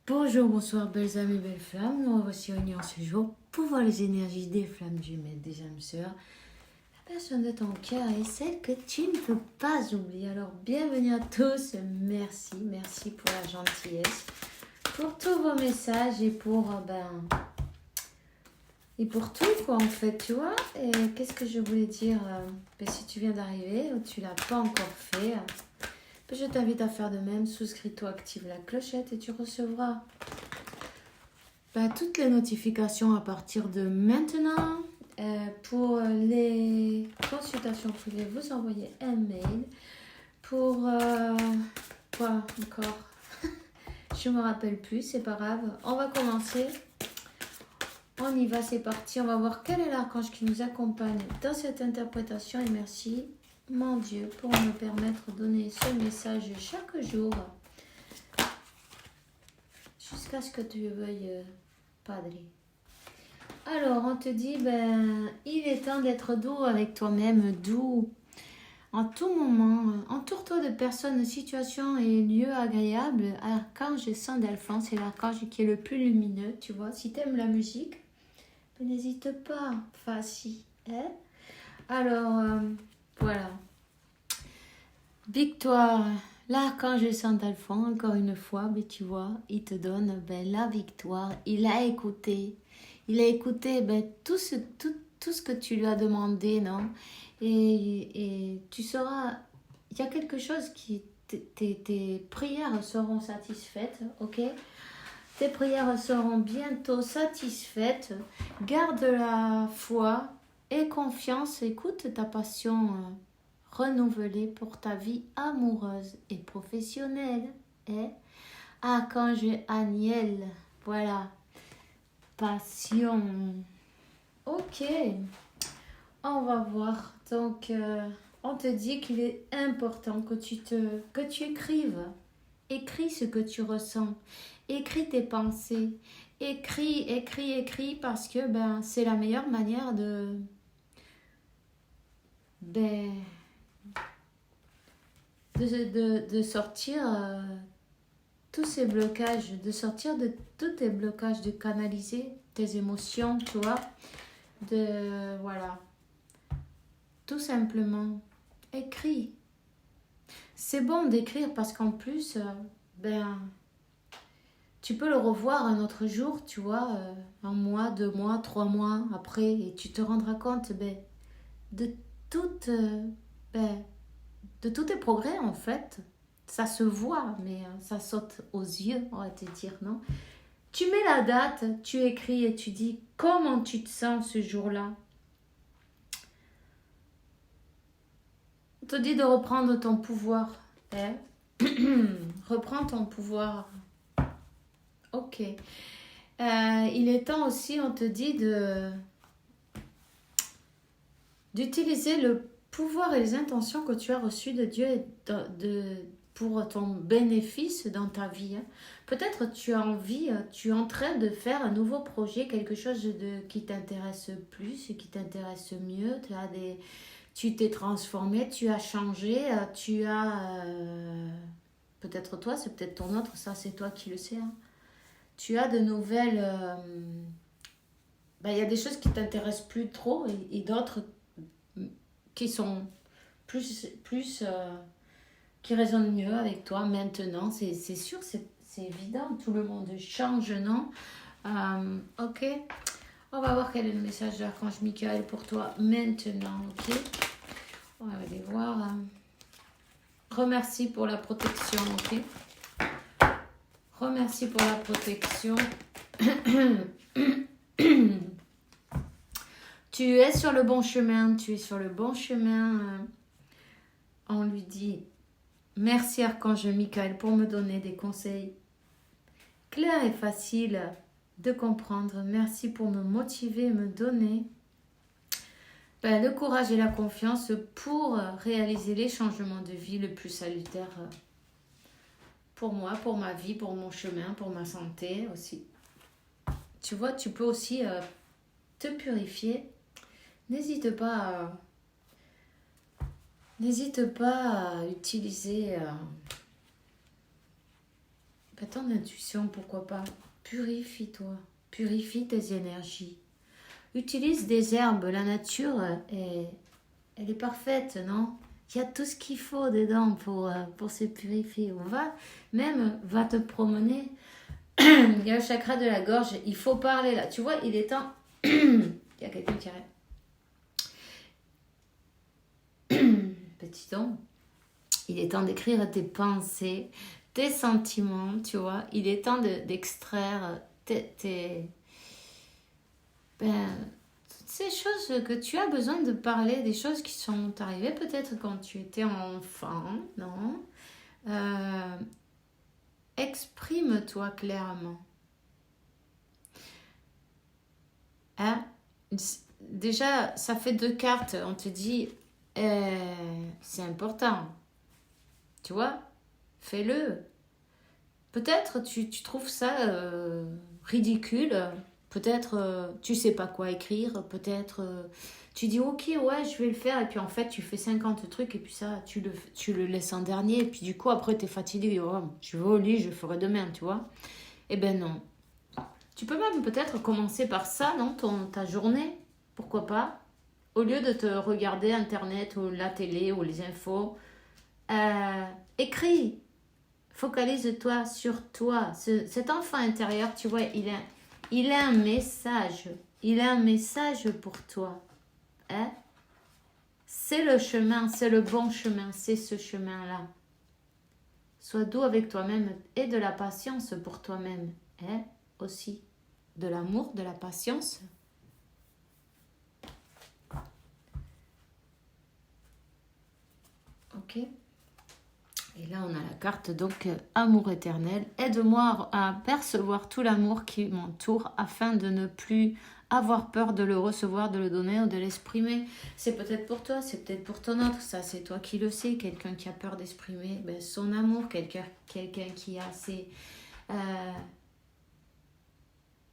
Bonjour, bonsoir, belles âmes et belles flammes. Nous voici réunis en ce jour pour voir les énergies des flammes jumelles, des âmes sœurs, la personne de ton cœur et celle que tu ne peux pas oublier. Alors, bienvenue à tous. Merci pour la gentillesse, pour tous vos messages et pour, et pour tout, quoi, en fait, tu vois. Et qu'est-ce que je voulais dire si tu viens d'arriver ou tu l'as pas encore fait, je t'invite à faire de même. Souscris-toi, active la clochette et tu recevras toutes les notifications à partir de maintenant. Pour les consultations privées, vous envoyez un mail. Pour quoi encore? Je me rappelle plus, c'est pas grave. On va commencer. On y va, c'est parti. On va voir quel est l'archange qui nous accompagne dans cette interprétation. Et merci, mon Dieu, pour me permettre de donner ce message chaque jour. Jusqu'à ce que tu veuilles, Padre. Alors, on te dit, il est temps d'être doux avec toi-même, doux. En tout moment, entoure-toi de personnes, situations et lieux agréables. Archange Saint Delphin, c'est l'archange qui est le plus lumineux, tu vois. Si tu aimes la musique, n'hésite pas. Enfin, si. Hein? Alors, voilà. Victoire. L'archange Saint Delphin, encore une fois, tu vois, il te donne la victoire. Il a écouté. Il a écouté tout ce que tu lui as demandé, non? Et tu sauras, il y a quelque chose qui, tes prières seront satisfaites, ok? Tes prières seront bientôt satisfaites. Garde la foi et confiance. Écoute ta passion renouvelée pour ta vie amoureuse et professionnelle. Archange Aniel, voilà. Passion. Ok. On va voir. Donc, on te dit qu'il est important que tu écrives. Écris ce que tu ressens. Écris tes pensées. Écris parce que c'est la meilleure manière de sortir tous ces blocages, de sortir de tous tes blocages, de canaliser tes émotions, tu vois. Voilà. Tout simplement, écris. C'est bon d'écrire parce qu'en plus, tu peux le revoir un autre jour, tu vois, 1 mois, 2 mois, 3 mois après, et tu te rendras compte de toutes, de tous tes progrès en fait. Ça se voit, mais ça saute aux yeux, on va te dire, non? Tu mets la date, tu écris et tu dis comment tu te sens ce jour-là. On te dit de reprendre ton pouvoir. Reprends ton pouvoir. Ok. Il est temps aussi, on te dit d'utiliser le pouvoir et les intentions que tu as reçues de Dieu pour ton bénéfice dans ta vie. Peut-être tu as envie, tu es en train de faire un nouveau projet, quelque chose qui t'intéresse plus, qui t'intéresse mieux. Tu t'es transformé, tu as changé, tu as... peut-être toi, c'est peut-être ton autre, ça c'est toi qui le sais. Hein. Tu as de nouvelles... y a des choses qui t'intéressent plus trop et d'autres qui sont plus qui résonnent mieux avec toi maintenant. C'est sûr, c'est évident, tout le monde change, non? Ok. On va voir quel est le message de l'archange Michael pour toi maintenant, ok? On va aller voir. Remercie pour la protection, ok? Remercie pour la protection. Tu es sur le bon chemin, On lui dit, merci Archange Michael pour me donner des conseils clairs et faciles de comprendre. Merci pour me motiver, me donner le courage et la confiance pour réaliser les changements de vie le plus salutaire pour moi, pour ma vie, pour mon chemin, pour ma santé aussi. Tu vois, tu peux aussi te purifier. N'hésite pas à utiliser ton intuition, pourquoi pas. Purifie-toi. Purifie tes énergies. Utilise des herbes. La nature, elle est parfaite, non? Il y a tout ce qu'il faut dedans pour se purifier. Va te promener. Il y a le chakra de la gorge. Il faut parler là. Tu vois, il est temps. Il y a quelqu'un qui arrive. Petit don. Il est temps d'écrire tes pensées, tes sentiments, tu vois. Il est temps d'extraire toutes ces choses que tu as besoin de parler, des choses qui sont arrivées peut-être quand tu étais enfant, non? Exprime-toi clairement. Hein? Déjà, ça fait 2 cartes. On te dit, c'est important. Tu vois? Fais-le. Peut-être tu trouves ça ridicule. Peut-être tu sais pas quoi écrire. Peut-être tu dis ok, ouais, je vais le faire. Et puis en fait, tu fais 50 trucs. Et puis ça, tu le laisses en dernier. Et puis du coup, après, tu es fatigué. Oh, je vais au lit, je ferai demain, tu vois? Eh ben non. Tu peux même peut-être commencer par ça, non? Ta journée. Pourquoi pas? Au lieu de te regarder Internet ou la télé ou les infos. Écris. Focalise-toi sur toi. Cet enfant intérieur, tu vois, il a un message. Il a un message pour toi. Hein? C'est le chemin, c'est le bon chemin, c'est ce chemin-là. Sois doux avec toi-même et de la patience pour toi-même. Hein? Aussi. De l'amour, de la patience. Ok. Et là, on a la carte, donc, amour éternel. Aide-moi à percevoir tout l'amour qui m'entoure afin de ne plus avoir peur de le recevoir, de le donner ou de l'exprimer. C'est peut-être pour toi, c'est peut-être pour ton autre. Ça, c'est toi qui le sais. Quelqu'un qui a peur d'exprimer son amour. Quelqu'un qui a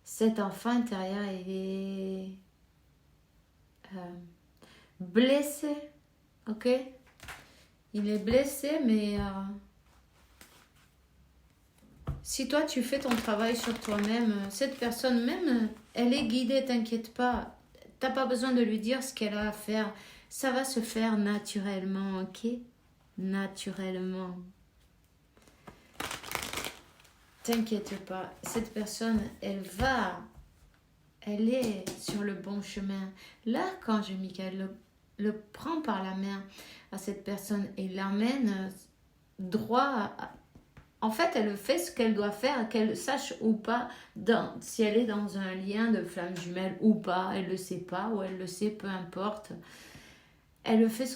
cet enfant intérieur, il est blessé. Ok? Il est blessé, mais si toi tu fais ton travail sur toi-même, cette personne même, elle est guidée, t'inquiète pas. T'as pas besoin de lui dire ce qu'elle a à faire. Ça va se faire naturellement, ok? Naturellement. T'inquiète pas. Cette personne, elle est sur le bon chemin. L'archange Michael le prend par la main à cette personne et l'amène droit en fait, elle fait ce qu'elle doit faire, qu'elle sache ou pas si elle est dans un lien de flamme jumelle ou pas, elle le sait pas ou elle le sait, peu importe. Elle le fait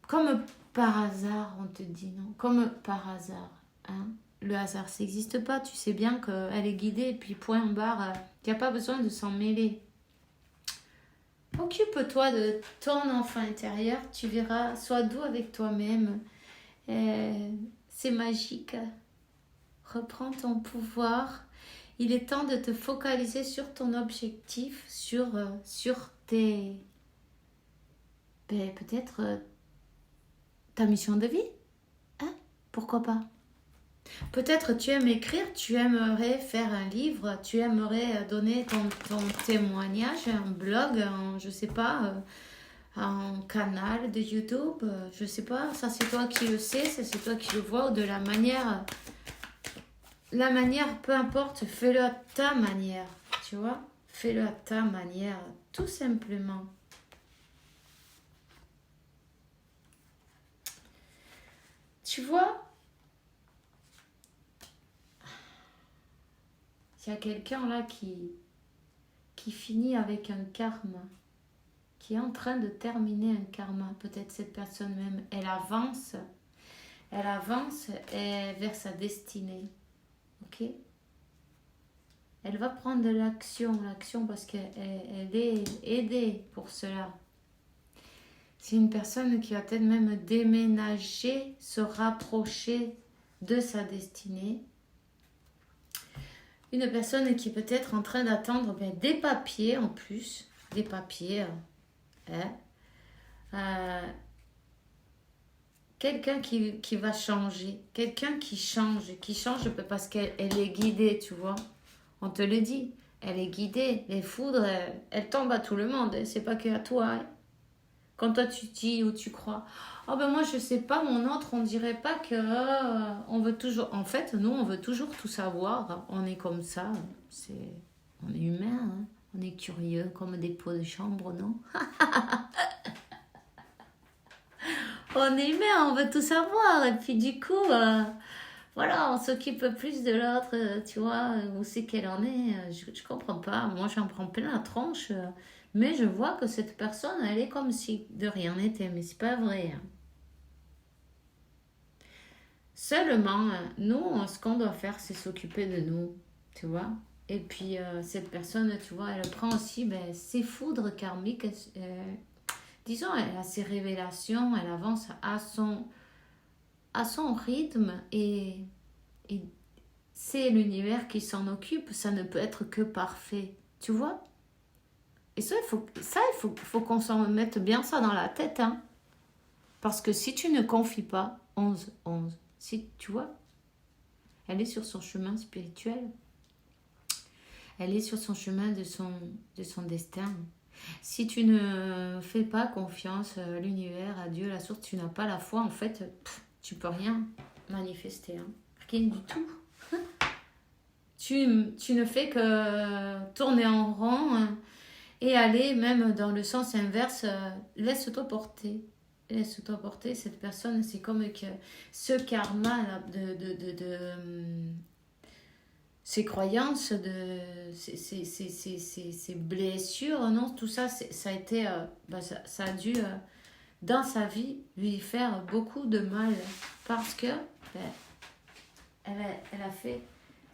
comme par hasard, on te dit, non? Comme par hasard, hein? Le hasard, ça n'existe pas, tu sais bien qu'elle est guidée, et puis point barre, il n'y a pas besoin de s'en mêler. Occupe-toi de ton enfant intérieur, tu verras, sois doux avec toi-même. C'est magique. Reprends ton pouvoir. Il est temps de te focaliser sur ton objectif, sur tes... peut-être ta mission de vie. Hein? Pourquoi pas? Peut-être tu aimes écrire, tu aimerais faire un livre, tu aimerais donner ton témoignage, un blog, je sais pas, un canal de YouTube, je sais pas, ça c'est toi qui le sais, ça c'est toi qui le vois, ou de la manière, peu importe, fais-le à ta manière, tu vois, fais-le à ta manière, tout simplement. Tu vois, il y a quelqu'un là qui finit avec un karma, qui est en train de terminer un karma. Peut-être cette personne même, elle avance vers sa destinée. Ok? Elle va prendre de l'action parce qu'elle est aidée pour cela. C'est une personne qui va peut-être même déménager, se rapprocher de sa destinée. Une personne qui est peut-être en train d'attendre des papiers en plus, des papiers quelqu'un qui va changer, quelqu'un qui change parce qu'elle est guidée, tu vois. On te le dit, elle est guidée. Les foudres, elles tombent à tout le monde, hein. C'est pas que à toi, hein. Quand toi tu dis ou tu crois, oh ben moi je sais pas, mon autre, on dirait pas que on veut toujours. En fait, nous on veut toujours tout savoir. On est comme ça, on est humain, hein. On est curieux comme des pots de chambre, non? On est humain, on veut tout savoir. Et puis du coup, voilà, on s'occupe plus de l'autre, tu vois, où c'est qu'elle en est. Je comprends pas. Moi, j'en prends plein la tronche. Mais je vois que cette personne, elle est comme si de rien n'était. Mais c'est pas vrai, hein. Seulement, nous, ce qu'on doit faire, c'est s'occuper de nous, tu vois. Et puis, cette personne, tu vois, elle prend aussi ben, ses foudres karmiques. Disons, elle a ses révélations, elle avance à son rythme et c'est l'univers qui s'en occupe. Ça ne peut être que parfait, tu vois. Et ça, il faut qu'on s'en mette bien ça dans la tête, hein. Parce que si tu ne confies pas, 11 si tu vois, elle est sur son chemin spirituel. Elle est sur son chemin de son destin. Si tu ne fais pas confiance à l'univers, à Dieu, la source, tu n'as pas la foi, en fait, tu peux rien manifester, hein. Rien du tout. Tu ne fais que tourner en rond, hein, et aller même dans le sens inverse. Laisse-toi porter. Laisse-toi porter. Cette personne, c'est comme que ce karma là, ces croyances, ces blessures, non, tout ça, ça a été, ça a dû, dans sa vie, lui faire beaucoup de mal parce que ben, elle a fait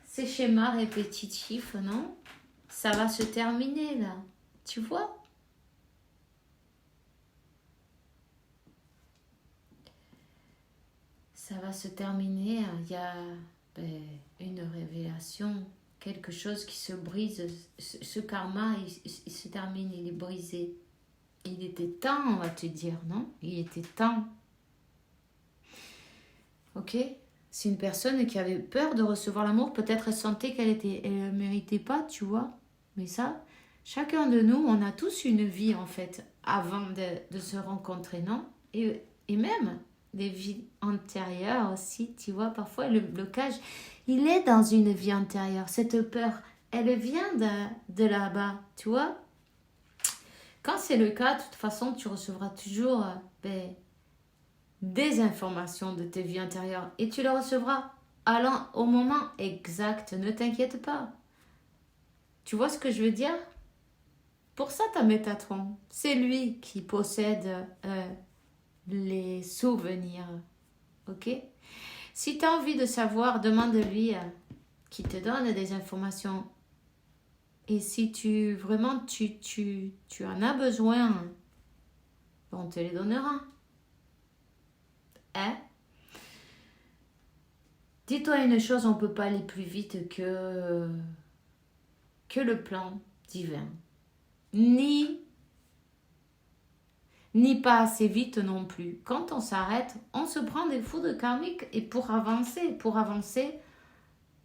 ces schémas répétitifs, non? Ça va se terminer là, tu vois? Ça va se terminer, il y a ben, une révélation, quelque chose qui se brise. Ce karma, il se termine, il est brisé. Il était temps, on va te dire, non? Il était temps. Ok? C'est une personne qui avait peur de recevoir l'amour. Peut-être elle sentait qu'elle ne méritait pas, tu vois. Mais ça, chacun de nous, on a tous une vie, en fait, avant de se rencontrer, non? Et même des vies antérieures aussi, tu vois. Parfois, le blocage, il est dans une vie antérieure. Cette peur, elle vient de là-bas, tu vois. Quand c'est le cas, de toute façon, tu recevras toujours des informations de tes vies antérieures et tu les recevras allant au moment exact. Ne t'inquiète pas. Tu vois ce que je veux dire? Pour ça, ta Métatron, c'est lui qui possède les souvenirs. Ok? Si tu as envie de savoir, demande-lui qui te donne des informations. Et si tu en as besoin, on te les donnera. Hein? Dis-toi une chose, on ne peut pas aller plus vite que le plan divin. Ni pas assez vite non plus. Quand on s'arrête, on se prend des foudres karmiques et pour avancer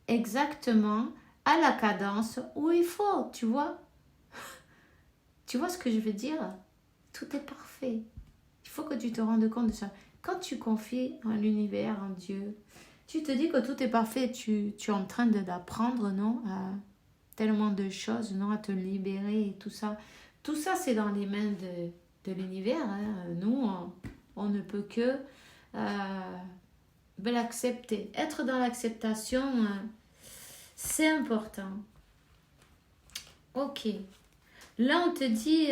exactement à la cadence où il faut, tu vois. Tu vois ce que je veux dire? Tout est parfait. Il faut que tu te rendes compte de ça. Quand tu confies en l'univers, en Dieu, tu te dis que tout est parfait. Tu es en train d'apprendre, non? Tellement de choses, non? À te libérer et tout ça. Tout ça, c'est dans les mains de l'univers, hein. Nous, on ne peut que l'accepter. Être dans l'acceptation, c'est important. Ok. Là, on te dit...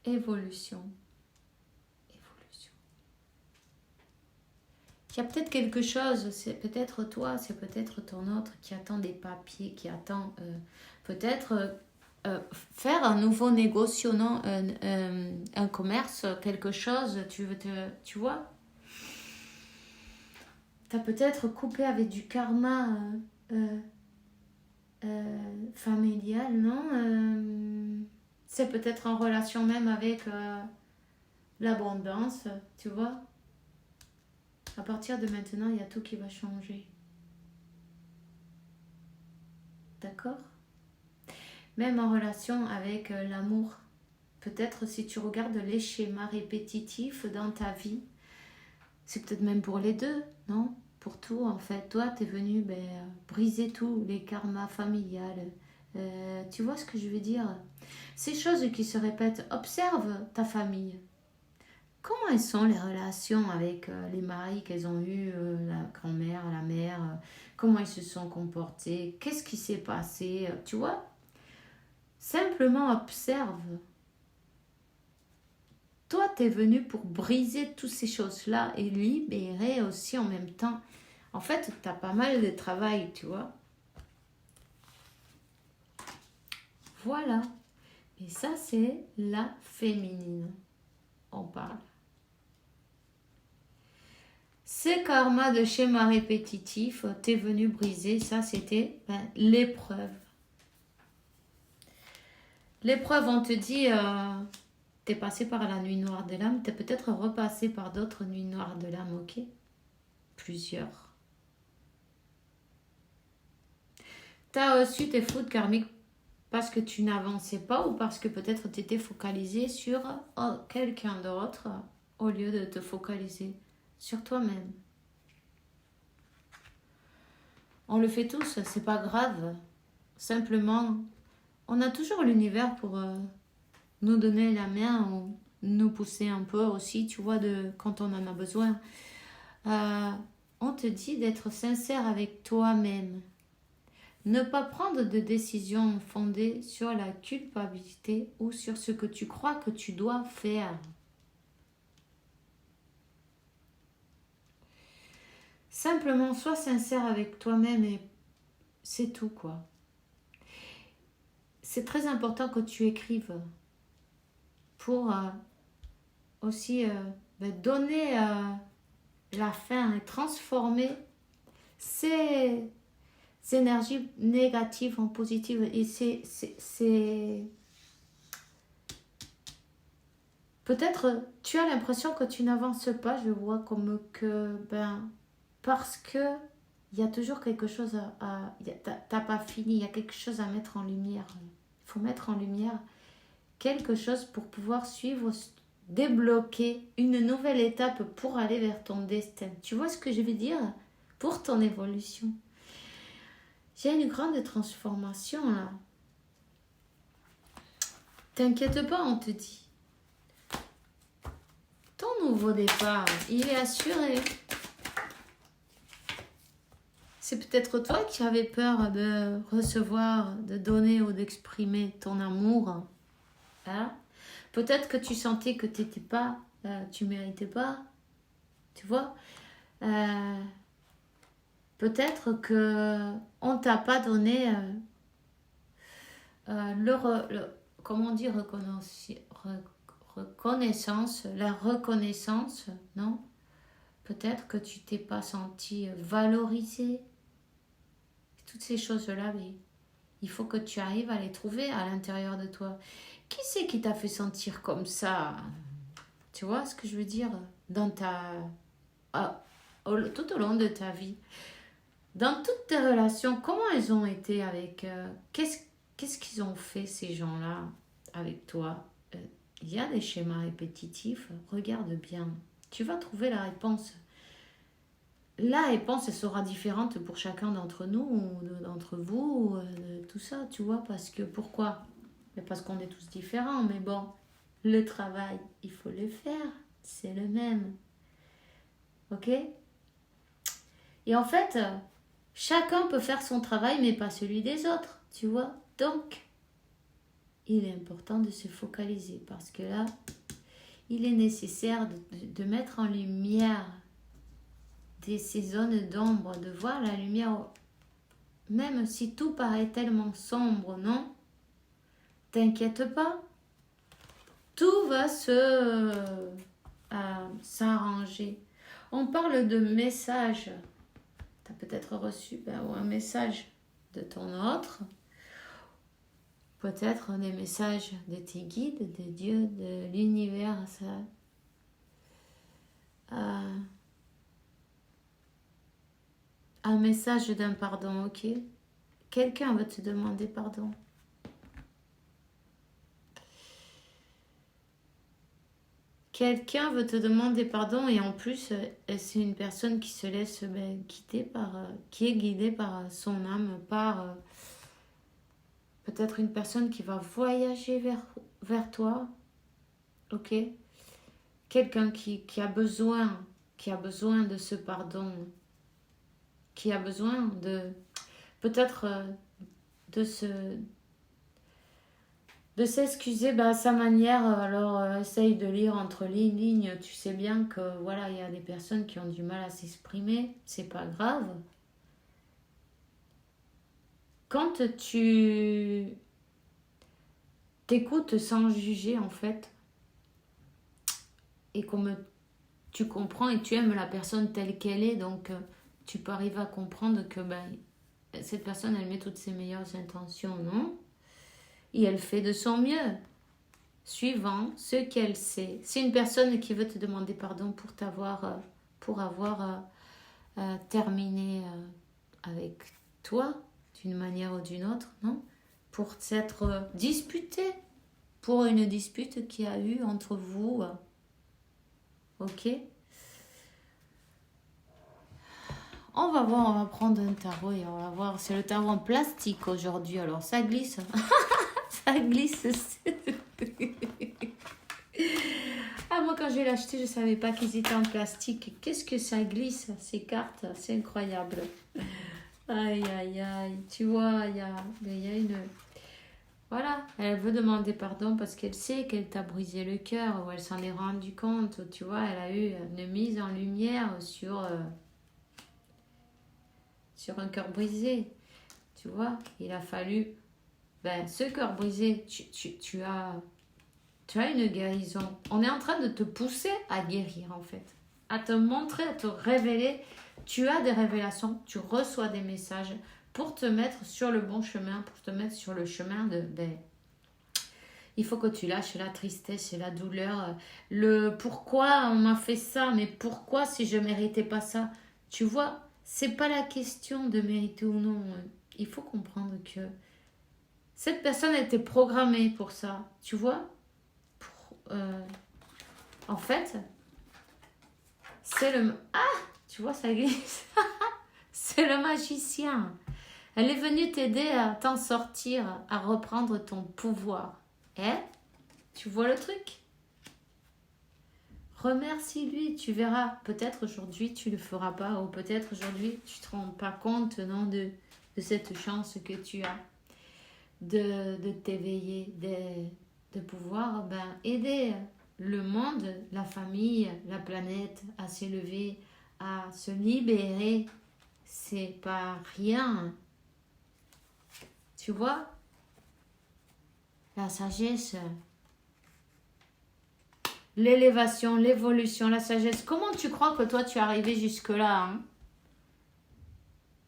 évolution. Il y a peut-être quelque chose, c'est peut-être toi, c'est peut-être ton autre qui attend des papiers, qui attend peut-être faire un nouveau négocio, non? Un commerce, quelque chose, tu vois? Tu as peut-être coupé avec du karma familial, non? C'est peut-être en relation même avec l'abondance, tu vois. À partir de maintenant, il y a tout qui va changer. D'accord? Même en relation avec l'amour. Peut-être si tu regardes les schémas répétitifs dans ta vie, c'est peut-être même pour les deux, non? Pour tout, en fait. Toi, tu es venu briser tous les karmas familiales. Tu vois ce que je veux dire? Ces choses qui se répètent, observe ta famille. Comment elles sont les relations avec les maris qu'elles ont eus, la grand-mère, la mère, comment ils se sont comportés, qu'est-ce qui s'est passé, tu vois? Simplement observe. Toi, tu es venu pour briser toutes ces choses-là et libérer aussi en même temps. En fait, tu as pas mal de travail, tu vois. Voilà. Et ça, c'est la féminine. On parle. Ces karmas de schéma répétitif, t'es venu briser. Ça, c'était l'épreuve. L'épreuve, on te dit, t'es passé par la nuit noire de l'âme, t'es peut-être repassé par d'autres nuits noires de l'âme, ok? Plusieurs. T'as reçu tes foudres karmiques parce que tu n'avançais pas ou parce que peut-être tu étais focalisé sur quelqu'un d'autre au lieu de te focaliser sur toi-même. On le fait tous, c'est pas grave. Simplement, on a toujours l'univers pour nous donner la main ou nous pousser un peu aussi, tu vois, quand on en a besoin. On te dit d'être sincère avec toi-même. Ne pas prendre de décisions fondées sur la culpabilité ou sur ce que tu crois que tu dois faire. Simplement, sois sincère avec toi-même et c'est tout, quoi. C'est très important que tu écrives pour aussi donner la fin et transformer ces énergies négatives en positives. Et c'est... Peut-être tu as l'impression que tu n'avances pas, je vois comme que, parce que il y a toujours quelque chose t'as pas fini, il y a quelque chose à mettre en lumière. Il faut mettre en lumière quelque chose pour pouvoir suivre, débloquer une nouvelle étape pour aller vers ton destin. Tu vois ce que je veux dire? Pour ton évolution. Il y a une grande transformation là. T'inquiète pas, on te dit. Ton nouveau départ, il est assuré. C'est peut-être toi qui avais peur de recevoir, de donner ou d'exprimer ton amour. Hein? Peut-être que tu sentais que t'étais pas, tu méritais pas. Tu vois? Peut-être que on t'a pas donné comment dire reconnaissance, la reconnaissance, non? Peut-être que tu t'es pas senti valorisé. Toutes ces choses-là, mais il faut que tu arrives à les trouver à l'intérieur de toi. Qui c'est qui t'a fait sentir comme ça? Tu vois ce que je veux dire? Dans tout au long de ta vie. Dans toutes tes relations, comment elles ont été avec... qu'est-ce qu'ils ont fait ces gens-là avec toi? Il y a des schémas répétitifs. Regarde bien. Tu vas trouver la réponse. La réponse, elle sera différente pour chacun d'entre nous, ou d'entre vous, tout ça, tu vois, parce que pourquoi? Parce qu'on est tous différents, mais bon, le travail, il faut le faire, c'est le même. Ok? Et en fait, chacun peut faire son travail, mais pas celui des autres, tu vois? Donc, il est important de se focaliser, parce que là, il est nécessaire de mettre en lumière ces zones d'ombre, de voir la lumière, même si tout paraît tellement sombre, non? T'inquiète pas, tout va s'arranger. On parle de message. Tu as peut-être reçu un message de ton autre. peut-être des messages de tes guides, de Dieu, de l'univers, ça. Un message d'un pardon, ok? Quelqu'un va te demander pardon. Quelqu'un veut te demander pardon et en plus, c'est une personne qui se laisse guider qui est guidée par son âme, par peut-être une personne qui va voyager vers toi, ok? Quelqu'un qui a besoin de ce pardon, qui a besoin de peut-être de s'excuser à sa manière. Alors essaye de lire entre les lignes, tu sais bien que voilà, il y a des personnes qui ont du mal à s'exprimer, c'est pas grave. Quand tu t'écoutes sans juger en fait, et comme tu comprends et tu aimes la personne telle qu'elle est, donc tu peux arriver à comprendre que cette personne elle met toutes ses meilleures intentions, non? Et elle fait de son mieux, suivant ce qu'elle sait. C'est une personne qui veut te demander pardon pour avoir terminé avec toi, d'une manière ou d'une autre, non? Pour s'être disputé, pour une dispute qu'il y a eu entre vous, ok? On va voir, on va prendre un tarot et on va voir. C'est le tarot en plastique aujourd'hui, alors ça glisse. Ça glisse. Ah, moi quand je l'ai acheté, je ne savais pas qu'ils étaient en plastique. Qu'est-ce que ça glisse, ces cartes? C'est incroyable. Aïe, aïe, aïe. Tu vois, il y a une... Voilà, elle veut demander pardon parce qu'elle sait qu'elle t'a brisé le cœur, ou elle s'en est rendue compte. Tu vois, elle a eu une mise en lumière sur un cœur brisé. Tu vois, il a fallu... ce cœur brisé, tu as une guérison. On est en train de te pousser à guérir en fait. À te montrer, à te révéler. Tu as des révélations, tu reçois des messages pour te mettre sur le bon chemin, pour te mettre sur le chemin de... il faut que tu lâches la tristesse et la douleur. Le pourquoi on m'a fait ça, mais pourquoi si je méritais pas ça? Tu vois, c'est pas la question de mériter ou non. Il faut comprendre que cette personne a été programmée pour ça. Tu vois, en fait, c'est le... Ah, tu vois, ça glisse. C'est le magicien. Elle est venue t'aider à t'en sortir, à reprendre ton pouvoir. Tu vois le truc? Remercie-lui, tu verras. Peut-être aujourd'hui, tu ne le feras pas, ou peut-être aujourd'hui, tu ne te rends pas compte non, de cette chance que tu as de t'éveiller, de pouvoir aider le monde, la famille, la planète à s'élever, à se libérer. C'est pas rien. Tu vois? La sagesse, l'élévation, l'évolution, la sagesse. Comment tu crois que toi tu es arrivé jusque-là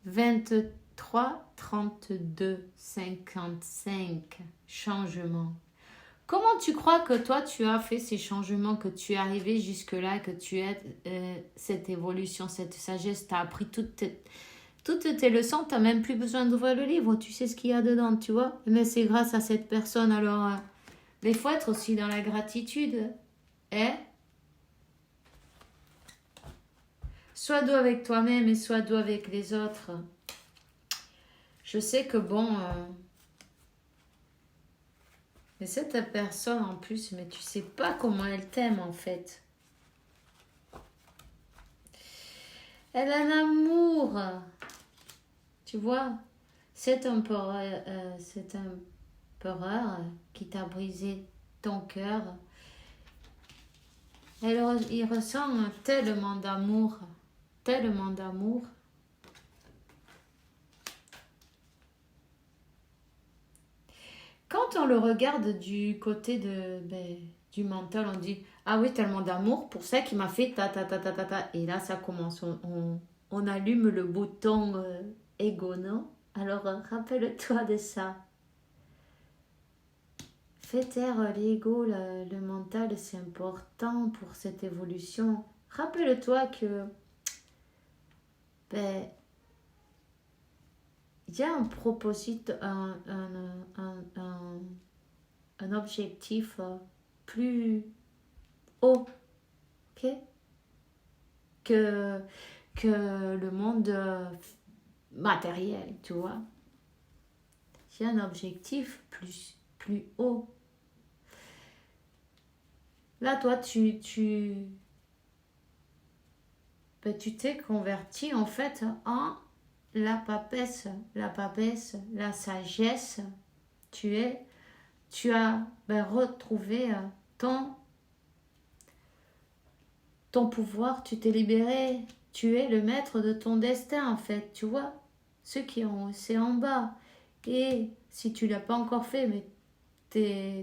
23, 32, 55 changements. Comment tu crois que toi tu as fait ces changements, que tu es arrivé jusque-là, que tu as cette évolution, cette sagesse, tu as appris toutes tes leçons, tu n'as même plus besoin d'ouvrir le livre, tu sais ce qu'il y a dedans, tu vois. Mais c'est grâce à cette personne, alors il faut être aussi dans la gratitude. Sois doux avec toi-même et sois doux avec les autres. Je sais que mais cette personne en plus, mais tu sais pas comment elle t'aime en fait. Elle a un amour. Tu vois, cet empereur qui t'a brisé ton cœur, il ressent tellement d'amour. Tellement d'amour. Quand on le regarde du côté du mental, on dit « Ah oui, tellement d'amour pour ça qui m'a fait ta ta ta ta ta ta ». Et là, ça commence. On allume le bouton ego, non? Alors, rappelle-toi de ça. Fais taire l'ego, le mental, c'est important pour cette évolution. Rappelle-toi que ben, il y a un proposite, un objectif plus haut, ok, que, que le monde matériel, tu vois. Il y a un objectif plus haut. Là, toi, ben, tu t'es converti en fait en la papesse, la sagesse. Tu as ben, retrouvé ton pouvoir, tu t'es libéré, tu es le maître de ton destin en fait, tu vois. Ceux qui ont, c'est en bas. Et si tu l'as pas encore fait, mais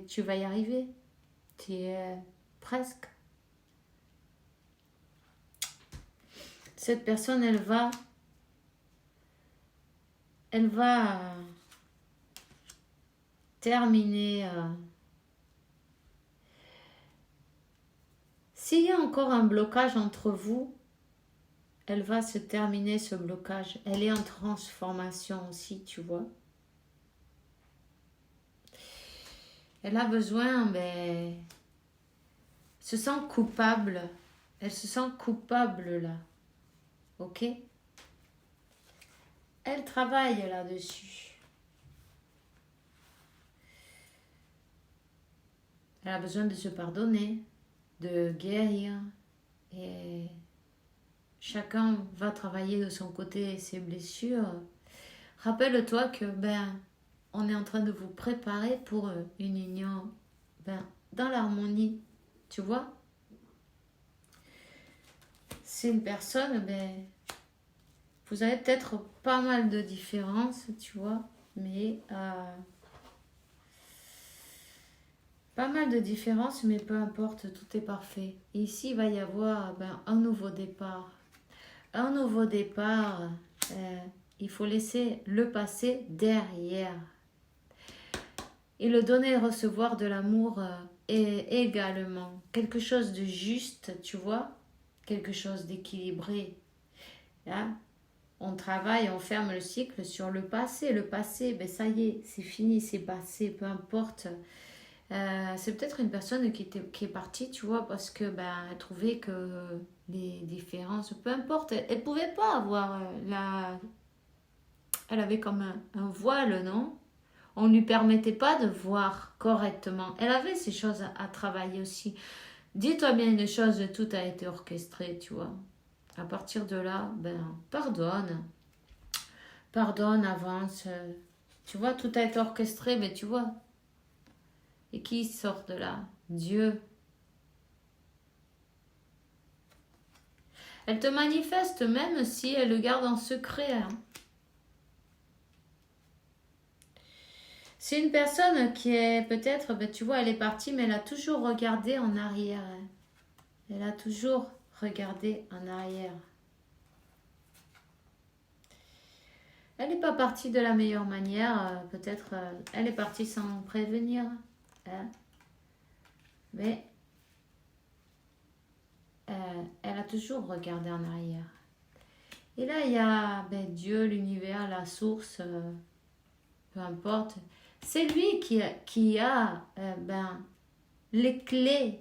tu vas y arriver. Tu es presque. Cette personne, elle va terminer. S'il y a encore un blocage entre vous, elle va se terminer ce blocage. Elle est en transformation aussi, tu vois. Elle a besoin, mais se sent coupable. Elle se sent coupable là. Ok? Elle travaille là-dessus. Elle a besoin de se pardonner, de guérir. Et chacun va travailler de son côté ses blessures. Rappelle-toi que on est en train de vous préparer pour une union dans l'harmonie, tu vois. C'est une personne, vous avez peut-être pas mal de différences, tu vois, mais pas mal de différences, mais peu importe, tout est parfait. Et ici, il va y avoir un nouveau départ. Un nouveau départ, il faut laisser le passé derrière. Et le donner et recevoir de l'amour est également quelque chose de juste, tu vois, quelque chose d'équilibré. Là, on travaille, on ferme le cycle sur le passé. Le passé, ça y est, c'est fini, c'est passé, peu importe. C'est peut-être une personne qui est partie, tu vois, parce que elle trouvait que les différences, peu importe, elle pouvait pas avoir elle avait comme un voile, non? On ne lui permettait pas de voir correctement. Elle avait ces choses à travailler aussi. Dis-toi bien une chose, tout a été orchestré, tu vois. À partir de là, pardonne. Pardonne, avance. Tu vois, tout a été orchestré, mais tu vois. Et qui sort de là? Dieu. Elle te manifeste même si elle le garde en secret. Hein. C'est une personne qui est peut-être, tu vois, elle est partie, mais elle a toujours regardé en arrière. Hein. Elle a toujours regardé en arrière. Elle n'est pas partie de la meilleure manière, peut-être elle est partie sans prévenir. Hein. Mais elle a toujours regardé en arrière. Et là, il y a Dieu, l'univers, la source, peu importe. C'est lui qui a les clés,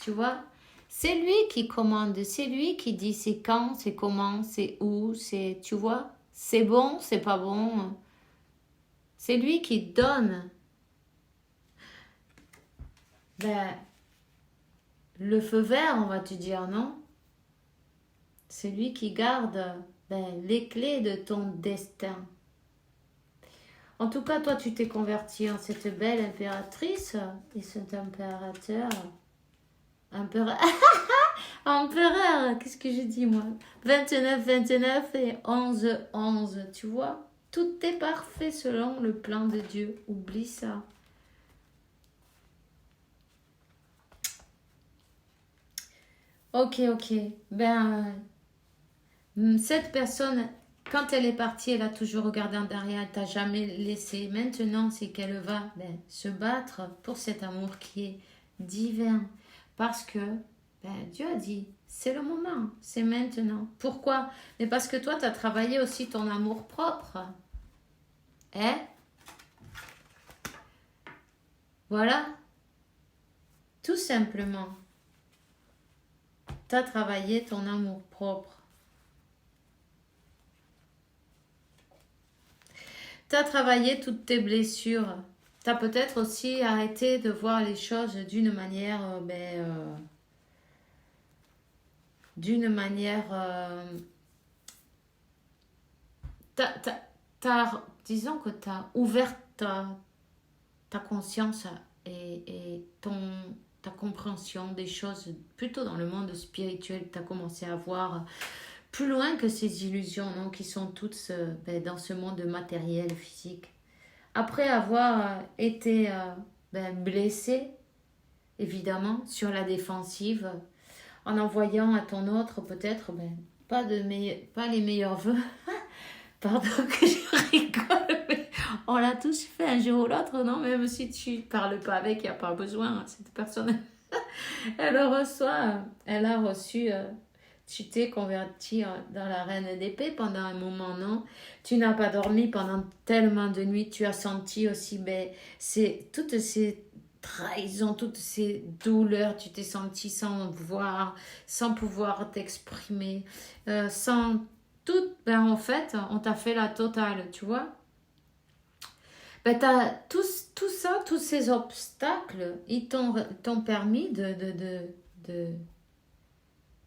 tu vois. C'est lui qui commande, c'est lui qui dit c'est quand, c'est comment, c'est où, c'est, tu vois. C'est bon, c'est pas bon. C'est lui qui donne le feu vert, on va te dire, non? C'est lui qui garde les clés de ton destin. En tout cas, toi, tu t'es converti en cette belle impératrice et cet impérateur. Empereur, qu'est-ce que j'ai dit moi? 29, 29 et 11, 11, tu vois? Tout est parfait selon le plan de Dieu. Oublie ça. Ok. Cette personne Quand elle est partie, elle a toujours regardé en derrière, elle t'a jamais laissé. Maintenant, c'est qu'elle va se battre pour cet amour qui est divin. Parce que Dieu a dit, c'est le moment, c'est maintenant. Pourquoi? Mais parce que toi, tu as travaillé aussi ton amour propre. Hein? Voilà. Tout simplement. Tu as travaillé ton amour propre. Tu as travaillé toutes tes blessures. Tu as peut-être aussi arrêté de voir les choses d'une manière... disons que tu as ouvert ta conscience et ta compréhension des choses plutôt dans le monde spirituel. Tu as commencé à voir plus loin que ces illusions, non, qui sont toutes dans ce monde matériel, physique. Après avoir été blessé, évidemment, sur la défensive, en envoyant à ton autre peut-être pas les meilleurs vœux. Pardon que je rigole, mais on l'a tous fait un jour ou l'autre, non? Même si tu parles pas avec, il n'y a pas besoin. Cette personne, elle a reçu, tu t'es converti dans la reine d'épée pendant un moment, non? Tu n'as pas dormi pendant tellement de nuits, tu as senti aussi toutes ces trahisons, toutes ces douleurs, tu t'es senti sans voir, sans pouvoir t'exprimer, sans tout, en fait, on t'a fait la totale, tu vois. T'as tout ça, tous ces obstacles, ils t'ont permis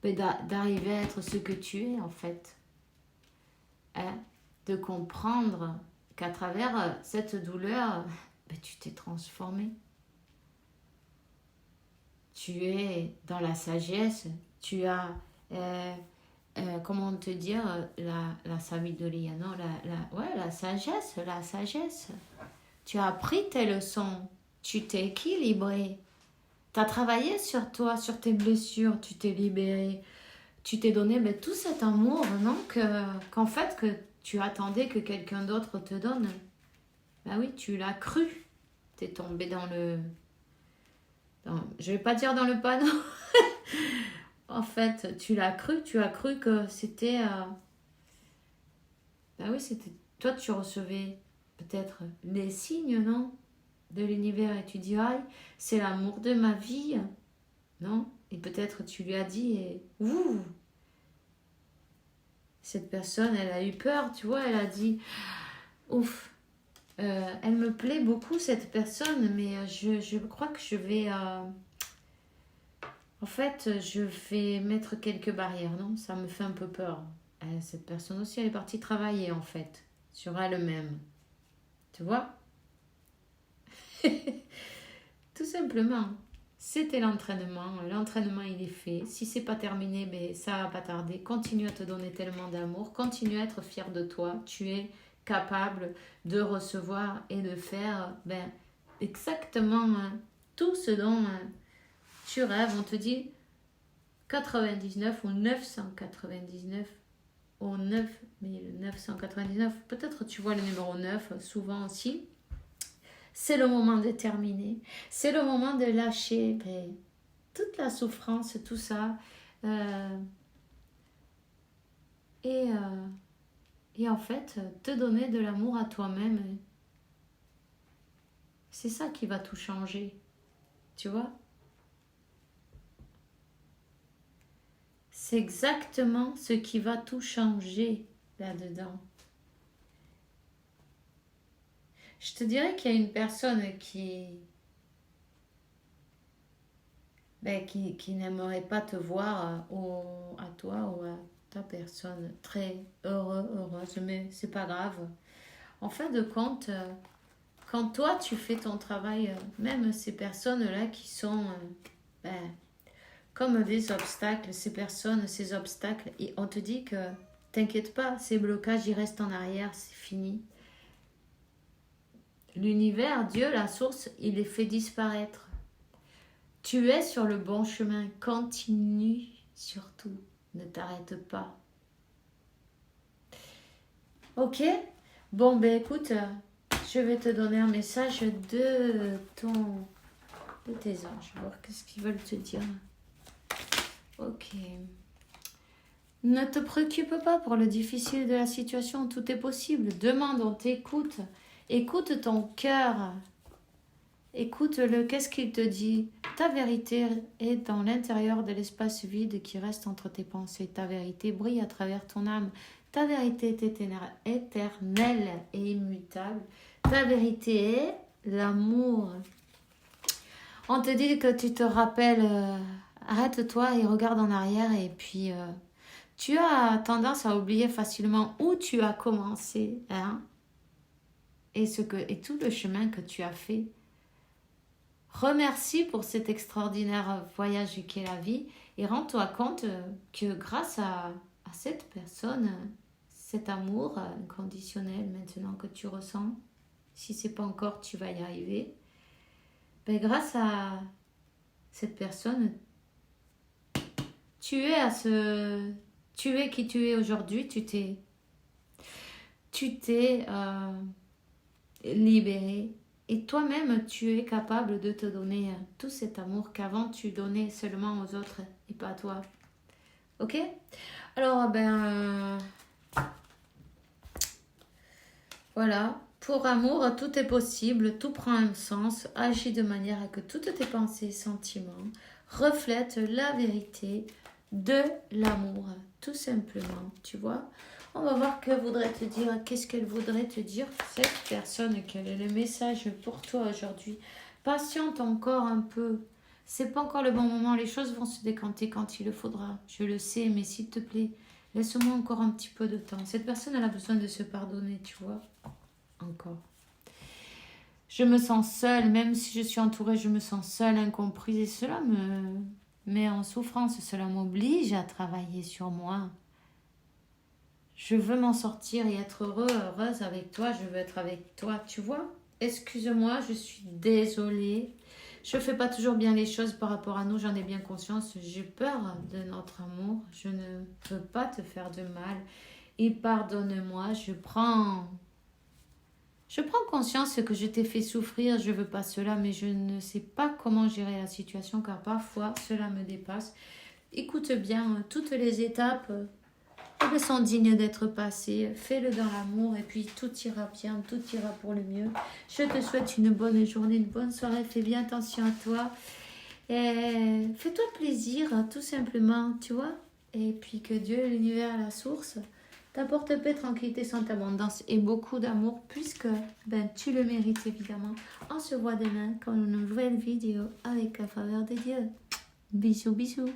d'arriver à être ce que tu es, en fait. Hein? De comprendre qu'à travers cette douleur, tu t'es transformé. Tu es dans la sagesse, tu as... comment te dire, la sabiduria, non, la sagesse. Tu as appris tes leçons, tu t'es équilibré, tu as travaillé sur toi, sur tes blessures, tu t'es libéré, tu t'es donné tout cet amour, non, qu'en fait, que tu attendais que quelqu'un d'autre te donne. Ben oui, tu l'as cru, tu es tombé je vais pas dire dans le panneau. En fait, tu as cru que c'était... oui, c'était... Toi, tu recevais peut-être les signes, non? De l'univers et tu dis, ah, c'est l'amour de ma vie, non? Et peut-être tu lui as dit, et ouh! Cette personne, elle a eu peur, tu vois, elle a dit, ouf, elle me plaît beaucoup cette personne, mais je crois que je vais... En fait, je vais mettre quelques barrières, non? Ça me fait un peu peur. Cette personne aussi, elle est partie travailler, en fait, sur elle-même. Tu vois? Tout simplement. C'était l'entraînement. L'entraînement, il est fait. Si c'est pas terminé, ça va pas tarder. Continue à te donner tellement d'amour. Continue à être fier de toi. Tu es capable de recevoir et de faire exactement tout ce dont... tu rêves, on te dit 99 ou 999 ou 9999, peut-être tu vois le numéro 9 souvent aussi. C'est le moment de terminer, c'est le moment de lâcher toute la souffrance, tout ça. Et en fait, te donner de l'amour à toi-même. C'est ça qui va tout changer, tu vois? C'est exactement ce qui va tout changer là-dedans. Je te dirais qu'il y a une personne qui n'aimerait pas te voir à toi ou à ta personne très heureuse, mais c'est pas grave. En fin de compte, quand toi tu fais ton travail, même ces personnes-là qui sont comme des obstacles, ces obstacles, et on te dit que t'inquiète pas, ces blocages, ils restent en arrière, c'est fini. L'univers, Dieu, la source, il les fait disparaître. Tu es sur le bon chemin, continue surtout, ne t'arrête pas. Ok? Bon, ben écoute, je vais te donner un message de tes anges. Voir qu'est-ce qu'ils veulent te dire. Ok. Ne te préoccupe pas pour le difficile de la situation, tout est possible. Demande, on t'écoute. Écoute ton cœur. Écoute-le, qu'est-ce qu'il te dit? Ta vérité est dans l'intérieur de l'espace vide qui reste entre tes pensées. Ta vérité brille à travers ton âme. Ta vérité est éternelle et immutable. Ta vérité est l'amour. On te dit que tu te rappelles, arrête-toi et regarde en arrière et puis tu as tendance à oublier facilement où tu as commencé, hein, et tout le chemin que tu as fait. Remercie pour cet extraordinaire voyage qu'est la vie et rends-toi compte que grâce à cette personne, cet amour inconditionnel maintenant que tu ressens, si c'est pas encore, tu vas y arriver. Ben, grâce à cette personne, tu es qui tu es aujourd'hui, tu t'es libéré. Et toi-même, tu es capable de te donner tout cet amour qu'avant tu donnais seulement aux autres et pas à toi. Ok? Alors, voilà. Pour amour, tout est possible, tout prend un sens. Agis de manière à que toutes tes pensées et sentiments reflètent la vérité de l'amour. Tout simplement, tu vois? On va voir qu'est-ce qu'elle voudrait te dire, cette personne, quel est le message pour toi aujourd'hui. Patiente encore un peu. C'est pas encore le bon moment, les choses vont se décanter quand il le faudra. Je le sais, mais s'il te plaît, laisse-moi encore un petit peu de temps. Cette personne, elle a besoin de se pardonner, tu vois. Encore. Je me sens seule, même si je suis entourée, je me sens seule, incomprise. Et cela me met en souffrance, cela m'oblige à travailler sur moi. Je veux m'en sortir et être heureuse avec toi. Je veux être avec toi, tu vois. Excuse-moi, je suis désolée. Je fais pas toujours bien les choses par rapport à nous, j'en ai bien conscience. J'ai peur de notre amour. Je ne veux pas te faire de mal. Et pardonne-moi, je prends conscience que je t'ai fait souffrir. Je veux pas cela, mais je ne sais pas comment gérer la situation car parfois cela me dépasse. Écoute bien toutes les étapes. Elles sont dignes d'être passées. Fais-le dans l'amour et puis tout ira bien, tout ira pour le mieux. Je te souhaite une bonne journée, une bonne soirée. Fais bien attention à toi. Et fais-toi plaisir, tout simplement, tu vois. Et puis que Dieu, l'univers, la source, t'apporte paix, tranquillité, santé, abondance et beaucoup d'amour puisque tu le mérites évidemment. On se voit demain pour une nouvelle vidéo avec la faveur de Dieu. Bisous, bisous.